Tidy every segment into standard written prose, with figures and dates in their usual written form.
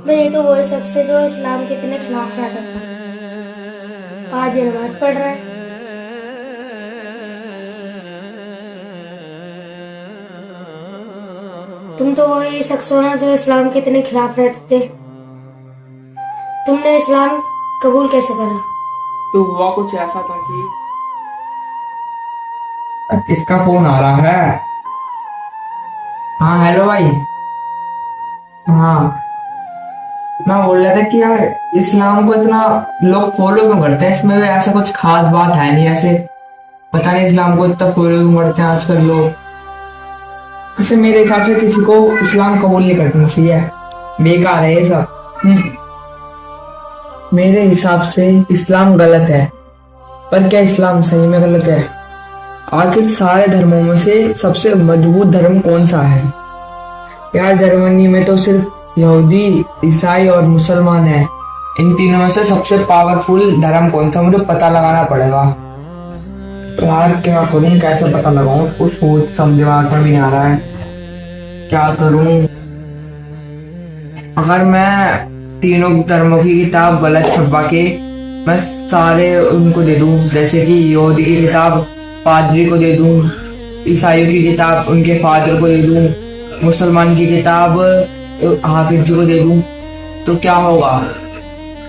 भाई ये तो वो शख्स है जो इस्लाम के इतने खिलाफ रहता था, आज ये नमाज पढ़ रहा है। तुम तो वही शख्स हो ना जो इस्लाम के इतने खिलाफ रहते थे। तुमने इस्लाम कबूल कैसे करा? तो हुआ कुछ ऐसा था कि किसका फोन आ रहा है। हाँ हेलो भाई। हाँ, मैं बोल रहा था कि यार इस्लाम को इतना लोग फॉलो क्यों करते हैं, इसमें भी ऐसा कुछ खास बात है नहीं ऐसे। पता नहीं इस्लाम को इतना फॉलो क्यों करते हैं आजकल लोग। वैसे मेरे हिसाब से किसी को इस्लाम कबूल नहीं करना चाहिए, बेकार है ये सब। मेरे हिसाब से इस्लाम गलत है, पर क्या इस्लाम सही में गलत है? आखिर सारे धर्मों में से सबसे मजबूत धर्म कौन सा है? यार जर्मनी में तो सिर्फ यहूदी, ईसाई और मुसलमान है। इन तीनों में से सबसे पावरफुल धर्म कौन सा, मुझे पता लगाना पड़ेगा। यार क्या करूं, कैसे पता लगाऊं, कुछ सोच समझ दिमाग में भी नहीं आ रहा है। क्या करूं? अगर मैं तीनों धर्मों की किताब गलत छपवा के मैं सारे उनको दे दूं, जैसे कि यहूदी की किताब पादरी को दे दूं, ईसाइयों की किताब उनके फादर को दे दूं, मुसलमान की किताब हाफिज जी को दे दूं, तो क्या होगा?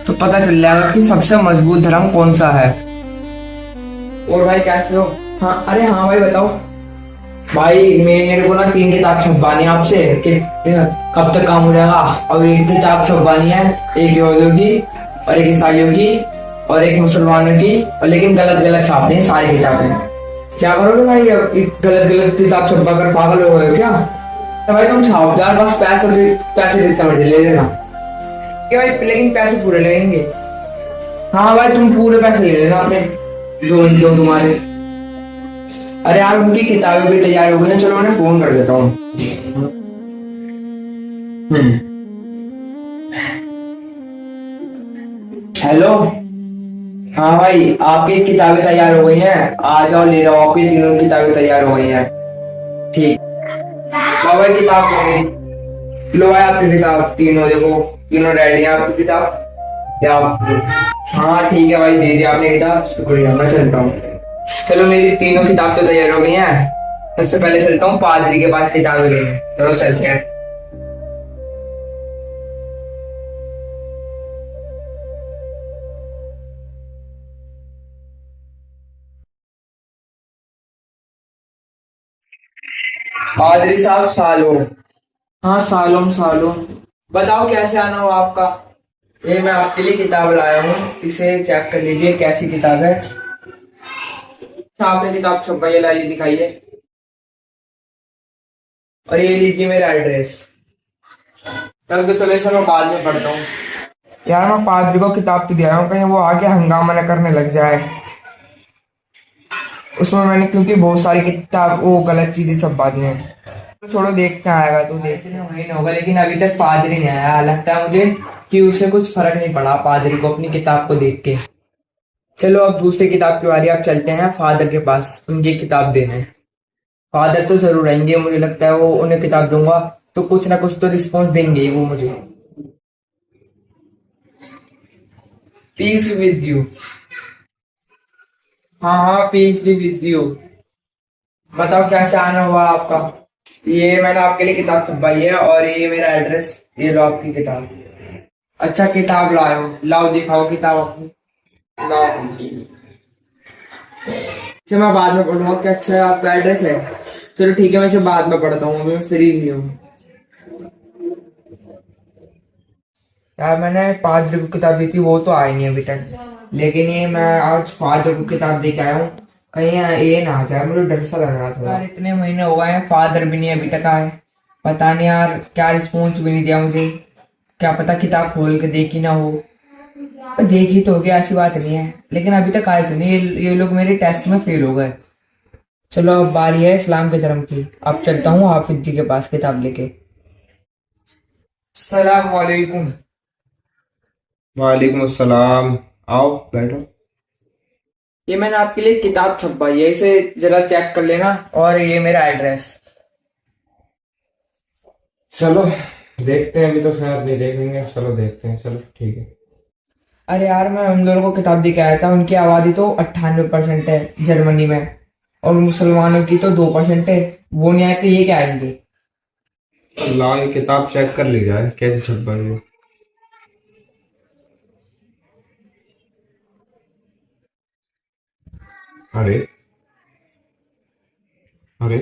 तो पता चल जाएगा कि सबसे मजबूत धर्म कौन सा है। और भाई कैसे हो? हाँ, अरे हाँ भाई बताओ। भाई मेरे को ना 3 किताब छपवानी है आपसे कि कब तक काम हो जाएगा। अब एक किताब छपवानी है, एक यहूदियों की और एक ईसाइयों की और एक मुसलमानों की, और लेकिन गलत गलत छापनी है सारी किताबें। क्या करोगे भाई, अब गलत गलत किताब छपवा कर पागल हो गए क्या? तो भाई तुम छाप यार, बस पैसे जितना मर्जी ले लेना। क्या भाई, लेकिन पैसे पूरे लगेंगे। हाँ भाई तुम पूरे पैसे ले लेना अपने, जो तुम्हारे। अरे यार उनकी किताबें भी तैयार हो गई हैं, चलो उन्हें फोन कर देता हूँ। हेलो। हाँ भाई आपकी किताबें तैयार हो गई हैं, आ जाओ ले जाओ, आपकी तीनों किताबें तैयार हो गई हैं। ठीक। लो भाई किताब दो मेरी, लो भाई आपकी किताब तीनों, देखो तीनों रेडी है आपकी किताब। या हाँ ठीक है भाई, दे दी आपने किताब, शुक्रिया, मैं चलता हूँ। चलो मेरी तीनों किताब तो तैयार हो गई हैं, सबसे पहले चलता हूँ पादरी के पास किताबें लेने, चलो चलते हैं। पादरी साहब सालों। हाँ सालों सालों, बताओ कैसे आना हो आपका। ये मैं आपके लिए किताब लाया हूँ, इसे चेक कर लीजिए कैसी किताब है। अच्छा, आपने किताब छपवाई है, लाइए दिखाइए। और ये लीजिए मेरा एड्रेस। तब तो चलो सर मैं बाद में पढ़ता हूँ। यार मैं पादरी को किताब तो दिया हूँ, कहीं वो आके हंगामा न करने लग जाए। उसमें मैंने क्योंकि बहुत सारी किताब वो गलत चीजें छपवा दी हैं। तो छोड़ो, देखते आएगा तो देखते महीने होगा, लेकिन अभी तक पादरी नहीं आया। लगता है मुझे कि उसे कुछ फर्क नहीं पड़ा पादरी को अपनी किताब को देख के। चलो अब दूसरी किताब की बारी, आप चलते हैं फादर के पास उनकी किताब देने। फादर तो जरूर आएंगे, मुझे लगता है वो उन्हें किताब दूंगा तो कुछ ना कुछ तो रिस्पॉन्स देंगे ही वो मुझे। Peace with you. हाँ हाँ, पीस भी विद यू। बताओ कैसे आना हुआ आपका। ये मैंने आपके लिए किताब छपवाई है और ये मेरा एड्रेस, ये लो आपकी किताब। अच्छा किताब लाओ, लाओ दिखाओ किताब अपनी, लाओ। इसे मैं बाद में पढ़ूंगा, क्या अच्छा है आपका एड्रेस है। चलो ठीक है, मैं इसे बाद में पढ़ता हूँ, अभी मैं फ्री नहीं हूँ। यार मैंने पादरी को किताब दी थी, वो तो आई नहीं अभी तक, लेकिन ये मैं आज फादर को किताब दे के आया हूँ, कहीं ये ना आ जाए, मुझे डर सा लग रहा था यार। इतने महीने हो गए हैं, फादर भी नहीं अभी तक आए। पता नहीं यार क्या रिस्पॉन्स भी नहीं दिया मुझे, क्या पता किताब खोल के देखी ना हो। देखी तो होगी, ऐसी बात नहीं है, लेकिन अभी तक आए क्यों नहीं ये लोग मेरे टेस्ट में फेल हो गए। चलो अब बारी है इस्लाम के धर्म की, अब चलता हूँ हाफिज जी के पास किताब लेके। सलाम वालेकुम। वालेकुम अस्सलाम। आओ बैठो। ये मैंने आपके लिए किताब छपवाई है, इसे जरा चेक कर लेना, और ये मेरा एड्रेस। चलो देखते हैं, अभी तो शायद नहीं देखेंगे, चलो देखते हैं, चलो ठीक है। अरे यार, मैं उन दोनों को किताब दे के आया था, उनकी आबादी तो 98% है जर्मनी में, और मुसलमानों की तो 2% है। वो नहीं आए तो ये क्या आएंगे? लाओ ये किताब चेक कर ली जाए कैसे छपा है ये। अरे अरे,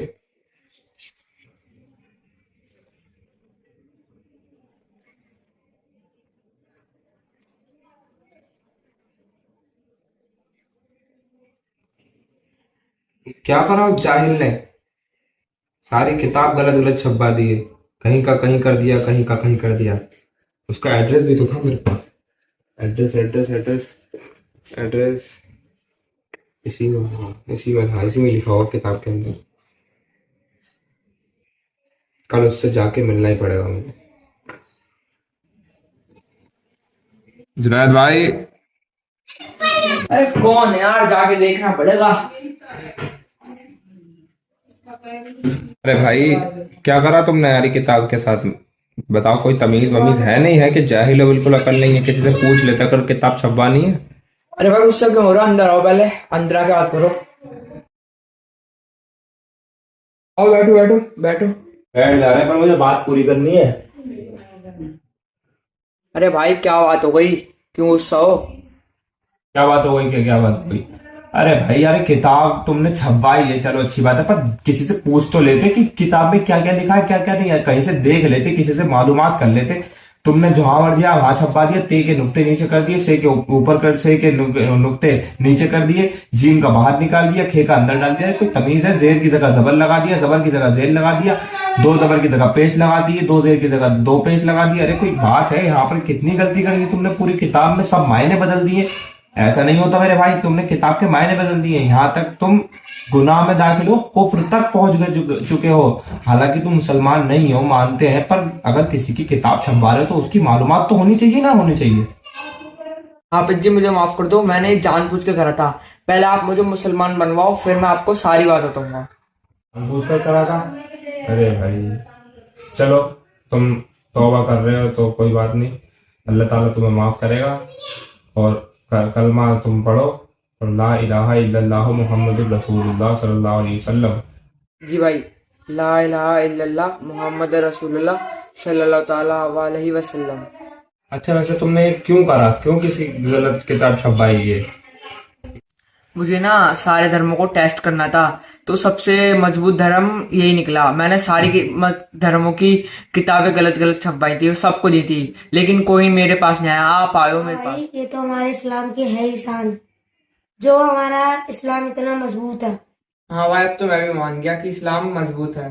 क्या करा उस जाहिल ने, सारी किताब गलत गलत छपवा दी है। कहीं का कहीं कर दिया, कहीं का कहीं कर दिया। उसका एड्रेस भी तो था मेरे पास। एड्रेस एड्रेस एड्रेस एड्रेस, इसी में, हाँ इसी में, हाँ इसी में लिखा होगा किताब के अंदर। कल उससे जाके मिलना ही पड़ेगा मुझे। जुनैद भाई, अरे कौन है यार, जाके देखना पड़ेगा। अरे भाई क्या करा तुमने यार ये किताब के साथ? बताओ, कोई तमीज वमीज है नहीं है कि जाहिल हो, बिल्कुल अकल नहीं है, किसी से पूछ लेता अगर किताब छपवानी है। अरे भाई, गुस्सा क्यों हो रहा? अंदर आओ, पहले अंदर आके बात करो। आओ, बैठो बैठो बैठो। बैठ जा रहे हैं, पर मुझे बात पूरी करनी है। अरे भाई, क्या बात हो गई? क्यों गुस्सा हो? क्या बात हो गई? क्या बात हो गई? अरे भाई यार किताब तुमने छपवाई है, चलो अच्छी बात है, पर किसी से पूछ तो लेते कि किताब में क्या क्या लिखा है, क्या क्या नहीं है। कहीं से देख लेते, किसी से मालूमात कर लेते। तुमने जहां मर्जी वहां छपवा दिया। ते के नुक्ते नीचे कर दिए, से के ऊपर कर, से के नुक्ते नीचे कर दिए, जीम का बाहर निकाल दिया, खे का अंदर डाल दिया। कोई तमीज है? जेर की जगह जबर लगा दिया, जबर की जगह जेर लगा दिया, दो जबर की जगह पेश लगा दिए, दो जेर की जगह दो पेश लगा दिए। अरे कोई बात है? यहाँ पर कितनी गलती करी तुमने पूरी किताब में, सब मायने बदल दिए। ऐसा नहीं होता मेरे भाई, तुमने किताब के मायने बदल दिए। यहाँ तक तुम गुनाह में दाखिल हो, कुफ्र तक पहुंच गए चुके हो। हालांकि तुम मुसलमान नहीं हो, मानते हैं, पर अगर किसी की किताब छपवा रहे हो तो उसकी मालूमात तो होनी चाहिए ना, होनी चाहिए। हाफिज जी, मुझे माफ कर दो, मैंने जानबूझ के करा था। पहले आप मुझे मुसलमान बनवाओ, फिर मैं आपको सारी बात बताऊंगा। हम पूछ कर करा था। अरे भाई चलो, तुम तौबा कर रहे हो तो कोई बात नहीं, अल्लाह ताला तुम्हें माफ करेगा। और कलमा तुम पढ़ो, और ला इलाहा इल्लल्लाह मुहम्मदुर रसूलुल्लाह सल्लल्लाहु अलैहि वसल्लम। जी भाई, ला इलाहा इल्लल्लाह मुहम्मद रसूलुल्लाह सल्लल्लाहु ताला अलैहि वसल्लम। अच्छा वैसे तुमने क्यों करा, क्यों किसी गलत किताब छपवाई है? मुझे ना सारे धर्मों को टेस्ट करना था, तो सबसे मजबूत धर्म यही निकला। मैंने सारी धर्मों की किताबें गलत गलत छपवाई थी और सबको दी थी, लेकिन कोई मेरे पास नहीं आया। आप आयो मेरे पास। भाई ये तो हमारे इस्लाम की है ही शान, जो हमारा इस्लाम इतना मजबूत है। हाँ भाई, अब तो मैं भी मान गया कि इस्लाम मजबूत है।